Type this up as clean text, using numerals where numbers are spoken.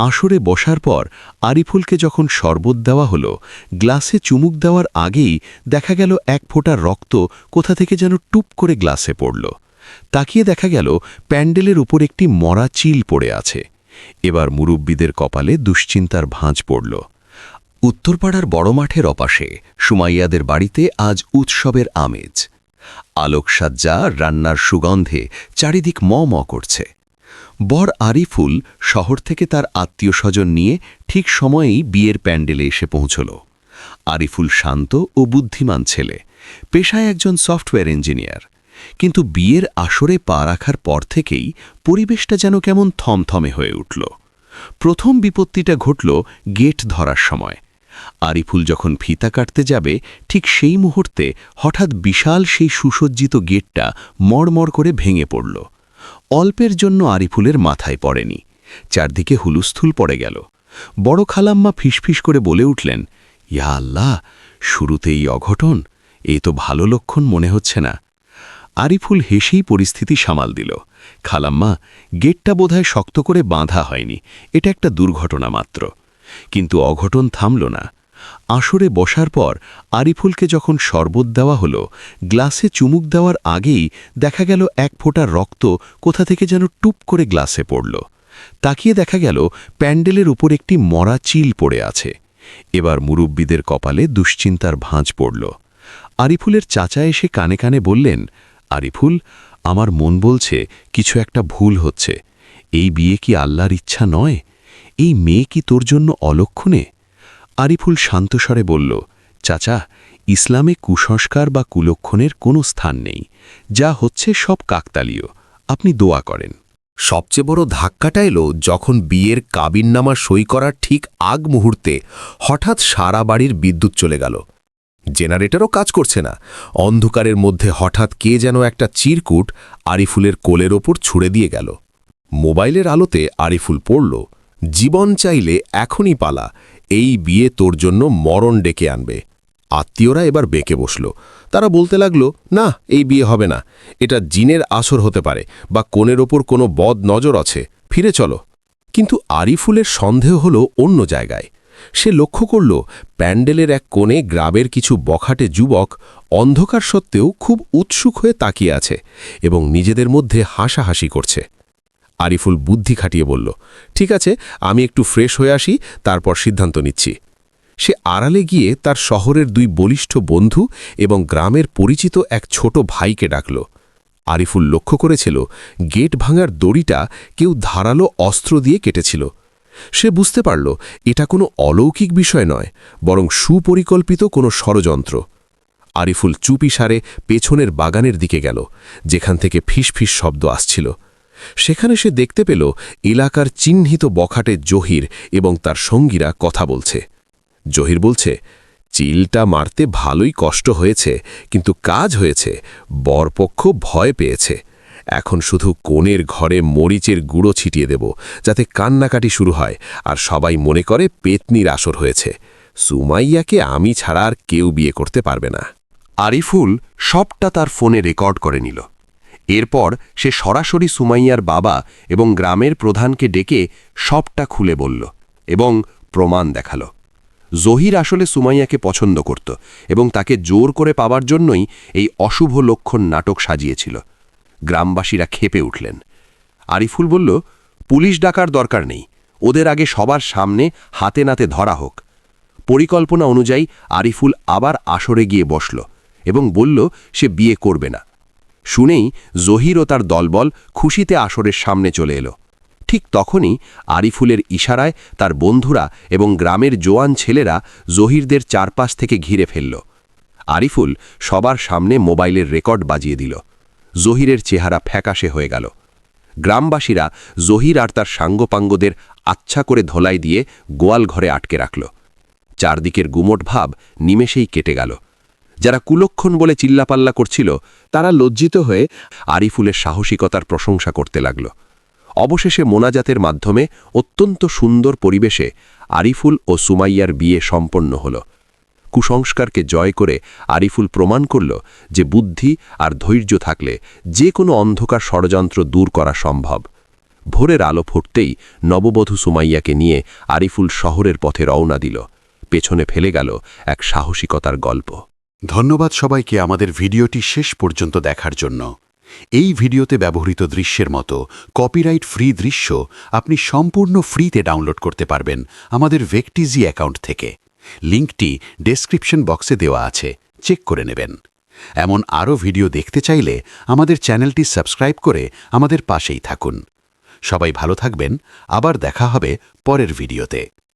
আসরে বসার পর আরিফুলকে যখন শরবত দেওয়া হলো, গ্লাসে চুমুক দেওয়ার আগেই দেখা গেল এক ফোঁটা রক্ত কোথা থেকে যেন টুপ করে গ্লাসে পড়ল। তাকিয়ে দেখা গেল প্যান্ডেলের উপর একটি মরা চিল পড়ে আছে। এবার মুরব্বিদের কপালে দুশ্চিন্তার ভাঁজ পড়ল। উত্তরপাড়ার বড় মাঠের অপাশে সুমাইয়াদের বাড়িতে আজ উৎসবের আমেজ। আলোকসজ্জা, রান্নার সুগন্ধে চারিদিক ম ম করছে। বর আরিফুল শহর থেকে তার আত্মীয়স্বজন নিয়ে ঠিক সময়েই বিয়ের প্যান্ডেলে এসে পৌঁছল। আরিফুল শান্ত ও বুদ্ধিমান ছেলে, পেশায় একজন সফটওয়্যার ইঞ্জিনিয়ার। কিন্তু বিয়ের আসরে পা রাখার পর থেকেই পরিবেশটা যেন কেমন থমথমে হয়ে উঠল। প্রথম বিপত্তিটা ঘটল গেট ধরার সময়। আরিফুল যখন ফিতা কাটতে যাবে, ঠিক সেই মুহূর্তে হঠাৎ বিশাল সেই সুসজ্জিত গেটটা মড়মড় করে ভেঙে পড়ল। অল্পের জন্য আরিফুলের মাথায় পড়েনি, চারদিকে হুলুস্থুল পড়ে গেল। বড় খালাম্মা ফিসফিস করে বলে উঠলেন, ইয়া আল্লাহ, শুরুতেই অঘটন, এ তো ভালো লক্ষণ মনে হচ্ছে না। আরিফুল হেসেই পরিস্থিতি সামাল দিল, খালাম্মা, গেটটা বোধহয় শক্ত করে বাঁধা হয়নি, এটা একটা দুর্ঘটনা মাত্র। কিন্তু অঘটন থামল না। আসরে বসার পর আরিফুলকে যখন শরবত দেওয়া হলো, গ্লাসে চুমুক দেওয়ার আগেই দেখা গেল এক ফোঁটা রক্ত কোথা থেকে যেন টুপ করে গ্লাসে পড়ল। তাকিয়ে দেখা গেল প্যান্ডেলের উপর একটি মরা চিল পড়ে আছে। এবার মুরব্বিদের কপালে দুশ্চিন্তার ভাঁজ পড়ল। আরিফুলের চাচা এসে কানে কানে বললেন, আরিফুল, আমার মন বলছে কিছু একটা ভুল হচ্ছে। এই বিয়ে কি আল্লাহর ইচ্ছা নয়? এই মেয়ে কি তোর জন্য অলক্ষণে? আরিফুল শান্তস্বরে বলল, চাচা, ইসলামে কুসংস্কার বা কুলক্ষণের কোনো স্থান নেই। যা হচ্ছে সব কাকতালীয়, আপনি দোয়া করেন। সবচেয়ে বড় ধাক্কাটা এলো যখন বিয়ের কাবিননামা সই করার ঠিক আগ মুহূর্তে হঠাৎ সারা বাড়ির বিদ্যুৎ চলে গেল। জেনারেটরও কাজ করছে না। অন্ধকারের মধ্যে হঠাৎ কে যেন একটা চিরকুট আরিফুলের কোলের ওপর ছুঁড়ে দিয়ে গেল। মোবাইলের আলোতে আরিফুল পড়ল, জীবন চাইলে এখনই পালা, এই বিয়ে তোর জন্য মরণ ডেকে আনবে। আত্মীয়রা এবার বেঁকে বসল। তারা বলতে লাগল, না, এই বিয়ে হবে না, এটা জিনের আসর হতে পারে, বা কোণের ওপর কোনো বদ নজর আছে, ফিরে চলো। কিন্তু আরিফুলের সন্দেহ হল অন্য জায়গায়। সে লক্ষ্য করল প্যান্ডেলের এক কোণে গ্রামের কিছু বখাটে যুবক অন্ধকার সত্ত্বেও খুব উৎসুক হয়ে তাকিয়ে আছে এবং নিজেদের মধ্যে হাসাহাসি করছে। আরিফুল বুদ্ধি খাটিয়ে বলল, ঠিক আছে, আমি একটু ফ্রেশ হয়ে আসি, তারপর সিদ্ধান্ত নিচ্ছি। সে আড়ালে গিয়ে তার শহরের দুই বলিষ্ঠ বন্ধু এবং গ্রামের পরিচিত এক ছোট ভাইকে ডাকল। আরিফুল লক্ষ্য করেছিল গেট ভাঙার দড়িটা কেউ ধারালো অস্ত্র দিয়ে কেটেছিল। সে বুঝতে পারল এটা কোনো অলৌকিক বিষয় নয়, বরং সুপরিকল্পিত কোনো ষড়যন্ত্র। আরিফুল চুপি সারে পেছনের বাগানের দিকে গেল, যেখান থেকে ফিসফিস শব্দ আসছিল। সেখানে সে দেখতে পেল এলাকার চিহ্নিত বখাটে জহির এবং তার সঙ্গীরা কথা বলছে। জহির বলছে, চিলটা মারতে ভালোই কষ্ট হয়েছে, কিন্তু কাজ হয়েছে। বরপক্ষ ভয় পেয়েছে। এখন শুধু কোণের ঘরে মরিচের গুঁড়ো ছিটিয়ে দেব, যাতে কান্নাকাটি শুরু হয় আর সবাই মনে করে পেতনির আসর হয়েছে। সুমাইয়াকে আমি ছাড়া আর কেউ বিয়ে করতে পারবে না। আরিফুল সবটা তার ফোনে রেকর্ড করে নিল। এরপর সে সরাসরি সুমাইয়ার বাবা এবং গ্রামের প্রধানকে ডেকে সবটা খুলে বলল এবং প্রমাণ দেখাল। জহির আসলে সুমাইয়াকে পছন্দ করত এবং তাকে জোর করে পাবার জন্যই এই অশুভ লক্ষণ নাটক সাজিয়েছিল। গ্রামবাসীরা ক্ষেপে উঠলেন। আরিফুল বলল, পুলিশ ডাকার দরকার নেই, ওদের আগে সবার সামনে হাতে নাতে ধরা হোক। পরিকল্পনা অনুযায়ী আরিফুল আবার আসরে গিয়ে বসল এবং বলল সে বিয়ে করবে না। শুনেই জহির ও তার দলবল খুশিতে আসরের সামনে চলে এলো। ঠিক তখনই আরিফুলের ইশারায় তার বন্ধুরা এবং গ্রামের জোয়ান ছেলেরা জহিরদের চারপাশ থেকে ঘিরে ফেলল। আরিফুল সবার সামনে মোবাইলের রেকর্ড বাজিয়ে দিল। জহিরের চেহারা ফ্যাকাশে হয়ে গেল। গ্রামবাসীরা জহির আর তার সাঙ্গপাঙ্গদের আচ্ছা করে ধোলাই দিয়ে গোয়াল ঘরে আটকে রাখল। চারদিকের গুমট ভাব নিমেষেই কেটে গেল। যারা কুলক্ষণ বলে চিল্লাপাল্লা করছিল, তারা লজ্জিত হয়ে আরিফুলের সাহসিকতার প্রশংসা করতে লাগল। অবশেষে মোনাজাতের মাধ্যমে অত্যন্ত সুন্দর পরিবেশে আরিফুল ও সুমাইয়ার বিয়ে সম্পন্ন হল। কুসংস্কারকে জয় করে আরিফুল প্রমাণ করল যে বুদ্ধি আর ধৈর্য থাকলে যে কোনো অন্ধকার ষড়যন্ত্র দূর করা সম্ভব। ভোরের আলো ফুটতেই নববধূ সুমাইয়াকে নিয়ে আরিফুল শহরের পথে রওনা দিল। পেছনে ফেলে গেল এক সাহসিকতার গল্প। ধন্যবাদ সবাইকে আমাদের ভিডিওটি শেষ পর্যন্ত দেখার জন্য। এই ভিডিওতে ব্যবহৃত দৃশ্যের মতো কপিরাইট ফ্রি দৃশ্য আপনি সম্পূর্ণ ফ্রিতে ডাউনলোড করতে পারবেন আমাদের ভেকটিজি অ্যাকাউন্ট থেকে। লিঙ্কটি ডেসক্রিপশন বক্সে দেওয়া আছে, চেক করে নেবেন। এমন আরও ভিডিও দেখতে চাইলে আমাদের চ্যানেলটি সাবস্ক্রাইব করে আমাদের পাশেই থাকুন। সবাই ভালো থাকবেন, আবার দেখা হবে পরের ভিডিওতে।